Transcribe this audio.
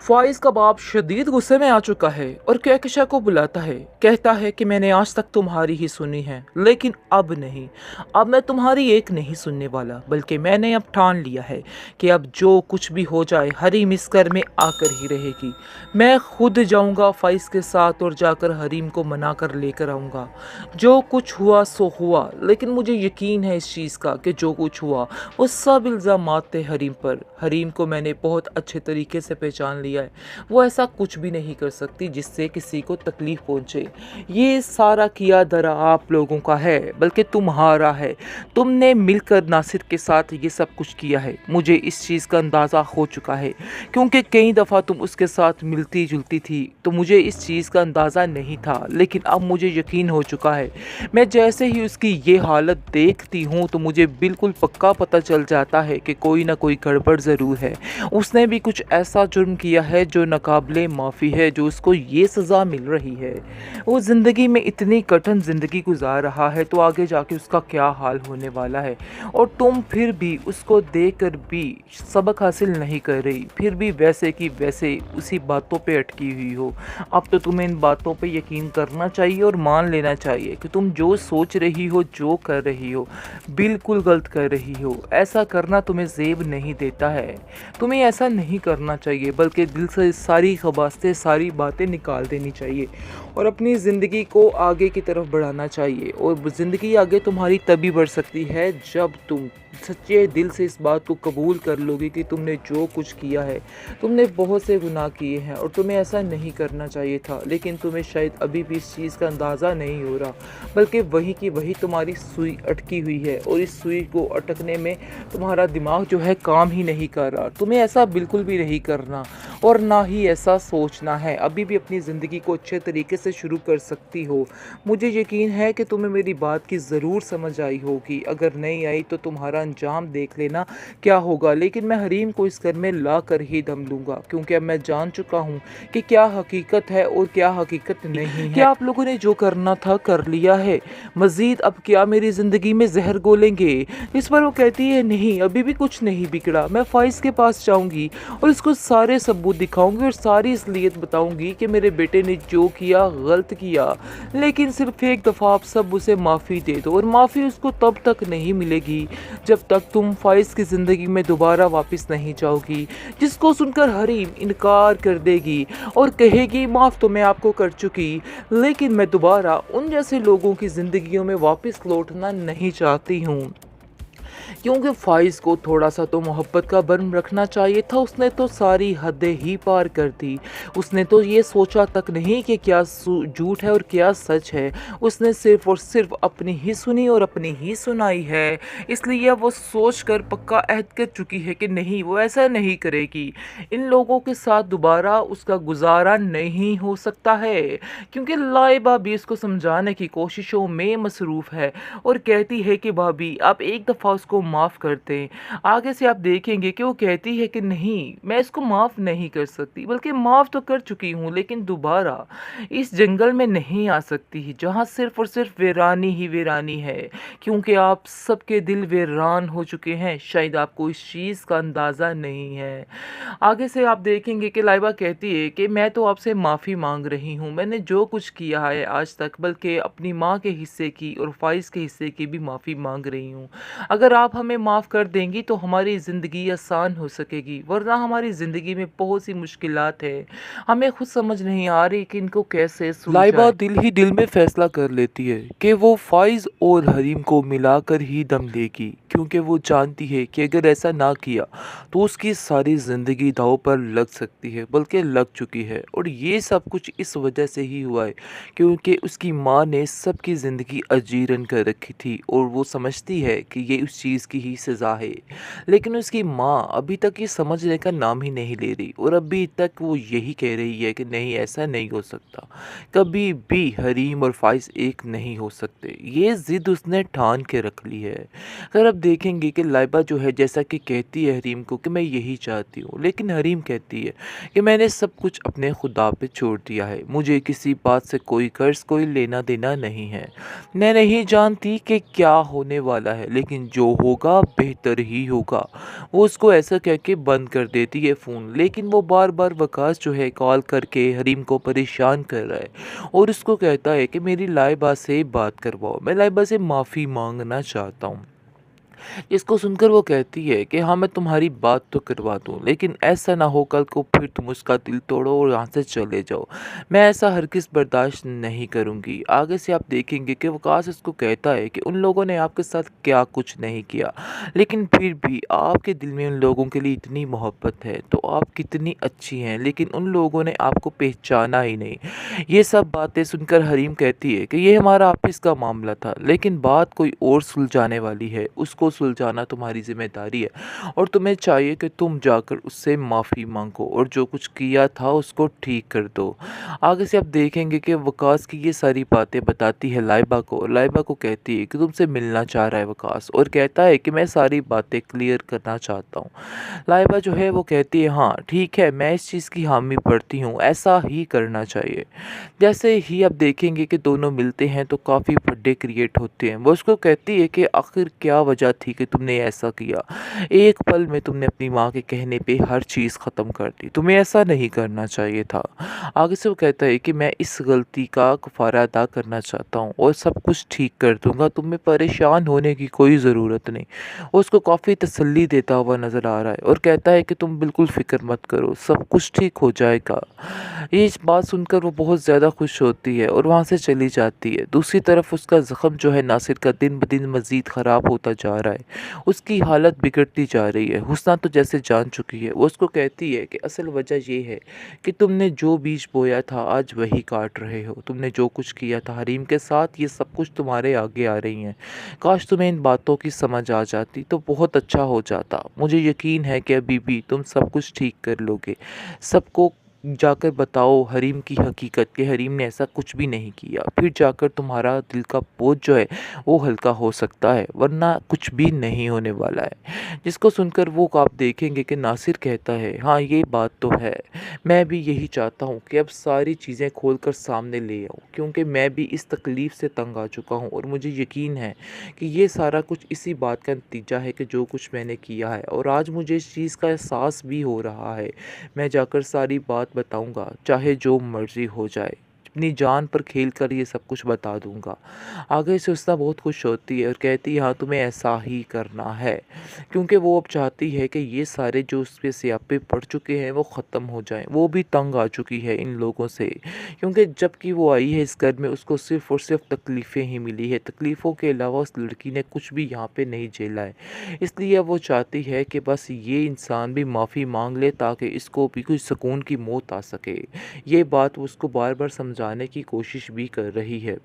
फ़ाइज़ का बाप शदीद गुस्से में आ चुका है और कहकशा को बुलाता है। कहता है कि मैंने आज तक तुम्हारी ही सुनी है, लेकिन अब नहीं। अब मैं तुम्हारी एक नहीं सुनने वाला, बल्कि मैंने अब ठान लिया है कि अब जो कुछ भी हो जाए हरीम इस घर में आकर ही रहेगी। मैं खुद जाऊंगा फ़ाइज़ के साथ और जाकर हरीम को मना कर लेकर आऊँगा। जो कुछ हुआ सो हुआ, लेकिन मुझे यकीन है इस चीज़ का कि जो कुछ हुआ वो सब इल्ज़ामात थे हरीम पर। हरीम को मैंने बहुत अच्छे तरीके से पहचान लिया है। वो ऐसा कुछ भी नहीं कर सकती जिससे किसी को तकलीफ़ पहुँचे। ये सारा किया दरा आप लोगों का है, बल्कि तुम्हारा है। तुमने मिलकर नासिर के साथ ये सब कुछ किया है। मुझे इस चीज़ का अंदाज़ा हो चुका है, क्योंकि कई दफ़ा तुम उसके साथ मिलती जुलती थी, तो मुझे इस चीज़ का अंदाज़ा नहीं था, लेकिन अब मुझे यकीन हो चुका है। मैं जैसे ही उसकी ये हालत देखती हूँ तो मुझे बिल्कुल पक्का पता चल जाता है कि कोई ना कोई गड़बड़ ज़रूर है। उसने भी कुछ ऐसा जुर्म किया है जो नाकाबिले माफ़ी है, जो उसको ये सज़ा मिल रही है। वो ज़िंदगी में इतनी कठिन ज़िंदगी गुजार रहा है, तो आगे जाके उसका क्या हाल होने वाला है। और तुम फिर भी उसको देख कर भी सबक हासिल नहीं कर रही, फिर भी वैसे की वैसे उसी बातों पे अटकी हुई हो। अब तो तुम्हें इन बातों पे यकीन करना चाहिए और मान लेना चाहिए कि तुम जो सोच रही हो, जो कर रही हो, बिल्कुल गलत कर रही हो। ऐसा करना तुम्हें ज़ेब नहीं देता है। तुम्हें ऐसा नहीं करना चाहिए, बल्कि दिल से सारी खबासतें, सारी बातें निकाल देनी चाहिए और अपनी ज़िंदगी को आगे की तरफ बढ़ाना चाहिए। और ज़िंदगी आगे तुम्हारी तभी बढ़ सकती है जब तुम सच्चे दिल से इस बात को कबूल कर लोगे कि तुमने जो कुछ किया है, तुमने बहुत से गुनाह किए हैं और तुम्हें ऐसा नहीं करना चाहिए था, लेकिन तुम्हें शायद अभी भी इस चीज़ का अंदाज़ा नहीं हो रहा, बल्कि वही की वही तुम्हारी सुई अटकी हुई है और इस सुई को अटकने में तुम्हारा दिमाग जो है काम ही नहीं कर रहा। तुम्हें ऐसा बिल्कुल भी नहीं करना और ना ही ऐसा सोचना है। अभी भी अपनी ज़िंदगी को अच्छे तरीके से शुरू कर सकती हो। मुझे यकीन है कि तुम्हें मेरी बात की ज़रूर समझ आई होगी। अगर नहीं आई तो तुम्हारा अंजाम देख लेना क्या होगा। लेकिन मैं हरीम को इस घर में ला कर ही दम लूँगा, क्योंकि अब मैं जान चुका हूँ कि क्या हकीकत है और क्या हकीकत नहीं है। क्या आप लोगों ने जो करना था कर लिया है? मज़ीद अब क्या मेरी ज़िंदगी में ज़हर घोलेंगे? इस पर वो कहती है नहीं, अभी भी कुछ नहीं बिगड़ा। मैं फ़ाइज़ के पास जाऊँगी और उसको सारे सबूत दिखाऊँगी और सारी असलियत बताऊँगी कि मेरे बेटे ने जो किया गलत किया। लेकिन सिर्फ एक दफ़ा आप सब उसे माफ़ी दे दो, और माफ़ी उसको तब तक नहीं मिलेगी जब तक तुम फ़ाइज़ की ज़िंदगी में दोबारा वापस नहीं जाओगी। जिसको सुनकर हरीम इनकार कर देगी और कहेगी माफ़ तो मैं आपको कर चुकी, लेकिन मैं दोबारा उन जैसे लोगों की ज़िंदगियों में वापस लौटना नहीं चाहती हूँ। क्योंकि फ़ाइज़ को थोड़ा-सा तो मोहब्बत का भरम रखना चाहिए था। उसने तो सारी हदें ही पार कर दी। उसने तो ये सोचा तक नहीं कि क्या झूठ है और क्या सच है। उसने सिर्फ़ और सिर्फ़ अपनी ही सुनी और अपनी ही सुनाई है। इसलिए वो सोच कर पक्का अहद कर चुकी है कि नहीं, वो ऐसा नहीं करेगी। इन लोगों के साथ दोबारा उसका गुज़ारा नहीं हो सकता है, क्योंकि लाइबा भी उसको समझाने की कोशिशों में मसरूफ़ है और कहती है कि भाभी आप एक दफ़ा उसको माफ़ कर दें। आगे से आप देखेंगे कि वो कहती है कि नहीं, मैं इसको माफ़ नहीं कर सकती, बल्कि माफ़ तो कर चुकी हूँ, लेकिन दोबारा इस जंगल में नहीं आ सकती जहाँ सिर्फ़ और सिर्फ़ वीरानी ही वीरानी है, क्योंकि आप सबके दिल वीरान हो चुके हैं। शायद आपको इस चीज़ का अंदाज़ा नहीं है। आगे से आप देखेंगे कि लाइबा कहती है कि मैं तो आपसे माफ़ी माँग रही हूँ। मैंने जो कुछ किया है आज तक, बल्कि अपनी माँ के हिस्से की और फ़ाइज़ के हिस्से की भी माफ़ी माँग रही हूँ। अगर आप हमें माफ़ कर देंगी तो हमारी ज़िंदगी आसान हो सकेगी, वरना हमारी ज़िंदगी में बहुत सी मुश्किलात है। हमें खुद समझ नहीं आ रही कि इनको कैसे लाइबा सुलझाएं। दिल ही दिल में फ़ैसला कर लेती है कि वो फ़ाइज़ और हरीम को मिलाकर ही दम लेगी, क्योंकि वो जानती है कि अगर ऐसा ना किया तो उसकी सारी ज़िंदगी दांव पर लग सकती है, बल्कि लग चुकी है। और ये सब कुछ इस वजह से ही हुआ है क्योंकि उसकी माँ ने सबकी ज़िंदगी अजीरन कर रखी थी और वो समझती है कि ये उस चीज़ की ही सज़ा है। लेकिन उसकी माँ अभी तक ये समझने का नाम ही नहीं ले रही और अभी तक वो यही कह रही है कि नहीं, ऐसा नहीं हो सकता। कभी भी हरीम और फ़ाइज़ एक नहीं हो सकते। ये ज़िद उसने ठान के रख ली है। अगर अब देखेंगे कि लाइबा जो है जैसा कि कहती है हरीम को कि मैं यही चाहती हूँ, लेकिन हरीम कहती है कि मैंने सब कुछ अपने खुदा पे छोड़ दिया है। मुझे किसी बात से कोई कर्ज़, कोई लेना देना नहीं है। मैं नहीं जानती कि क्या होने वाला है, लेकिन जो होगा होगा बेहतर ही होगा। वो उसको ऐसा कह के बंद कर देती है फ़ोन, लेकिन वो बार-बार वकास जो है कॉल करके हरीम को परेशान कर रहा है और उसको कहता है कि मेरी लाइबा से बात करवाओ, मैं लाइबा से माफ़ी माँगना चाहता हूँ। इसको सुनकर वो कहती है कि हाँ, मैं तुम्हारी बात तो करवा दूँ, लेकिन ऐसा ना हो कल को फिर तुम उसका दिल तोड़ो और यहाँ से चले जाओ। मैं ऐसा हरगिज़ बर्दाश्त नहीं करूँगी। आगे से आप देखेंगे कि वकास उसको कहता है कि उन लोगों ने आपके साथ क्या कुछ नहीं किया, लेकिन फिर भी आपके दिल में उन लोगों के लिए इतनी मोहब्बत है, तो आप कितनी अच्छी हैं, लेकिन उन लोगों ने आपको पहचाना ही नहीं। ये सब बातें सुनकर हरीम कहती है कि ये हमारा आपस का मामला था, लेकिन बात कोई और सुलझाने वाली है, उसको सुलझाना तुम्हारी ज़िम्मेदारी है और तुम्हें चाहिए कि तुम जाकर उससे माफ़ी मांगो और जो कुछ किया था उसको ठीक कर दो। आगे से आप देखेंगे कि वकास की ये सारी बातें बताती है लाइबा को और लाइबा को कहती है कि तुमसे मिलना चाह रहा है वकास, और कहता है कि मैं सारी बातें क्लियर करना चाहता हूँ। लाइबा जो है वो कहती है हाँ ठीक है, मैं इस चीज़ की हामी भरती हूँ, ऐसा ही करना चाहिए। जैसे ही आप देखेंगे कि दोनों मिलते हैं तो काफ़ी बड़े क्रिएट होते हैं। वो उसको कहती है कि आखिर क्या वजह थी कि तुमने ऐसा किया? एक पल में तुमने अपनी माँ के कहने पे हर चीज़ ख़त्म कर दी। तुम्हें ऐसा नहीं करना चाहिए था। आगे से वो कहता है कि मैं इस गलती का कफ़ारा अदा करना चाहता हूँ और सब कुछ ठीक कर दूँगा। तुम्हें परेशान होने की कोई ज़रूरत नहीं। वो उसको काफ़ी तसल्ली देता हुआ नज़र आ रहा है और कहता है कि तुम बिल्कुल फ़िक्र मत करो, सब कुछ ठीक हो जाएगा। ये इस बात सुनकर वो बहुत ज़्यादा खुश होती है और वहाँ से चली जाती है। दूसरी तरफ उसका ज़ख्म जो है नासिर का दिन ब दिन मज़ीद ख़राब होता जा रहा है। उसकी हालत बिगड़ती जा रही है। हुस्ना तो जैसे जान चुकी है। वो उसको कहती है कि असल वजह ये है कि तुमने जो बीज बोया था आज वही काट रहे हो। तुमने जो कुछ किया था हरीम के साथ, ये सब कुछ तुम्हारे आगे आ रही हैं। काश तुम्हें इन बातों की समझ आ जाती तो बहुत अच्छा हो जाता। मुझे यकीन है कि अभी भी तुम सब कुछ ठीक कर लोगे। सबको जाकर बताओ हरीम की हकीकत कि हरीम ने ऐसा कुछ भी नहीं किया, फिर जाकर तुम्हारा दिल का बोझ जो है वो हल्का हो सकता है, वरना कुछ भी नहीं होने वाला है। जिसको सुनकर वो आप देखेंगे कि नासिर कहता है हाँ ये बात तो है, मैं भी यही चाहता हूँ कि अब सारी चीज़ें खोल कर सामने ले आऊँ, क्योंकि मैं भी इस तकलीफ़ से तंग आ चुका हूँ और मुझे यकीन है कि ये सारा कुछ इसी बात का नतीजा है कि जो कुछ मैंने किया है, और आज मुझे इस चीज़ का एहसास भी हो रहा है। मैं जाकर सारी बात बताऊँगा, चाहे जो मर्ज़ी हो जाए। अपनी जान पर खेल कर ये सब कुछ बता दूँगा। आगे से उसना बहुत खुश होती है और कहती है हाँ तुम्हें ऐसा ही करना है। क्योंकि वो अब चाहती है कि ये सारे जो उसपे स्यापे पड़ चुके हैं वो ख़त्म हो जाएँ। वो भी तंग आ चुकी है इन लोगों से। क्योंकि जब की वो आई है इस घर में उसको सिर्फ़ और सिर्फ़ तकलीफ़ें ही मिली है। तकलीफ़ों के अलावा उस लड़की ने कुछ भी यहाँ पे नहीं झेला है। इसलिए वो चाहती है कि बस ये इंसान भी माफ़ी माँग ले ताकि इसको भी कोई सुकून की मौत आ सके। ये बात वो उसको बार-बार समझाने की कोशिश भी कर रही है।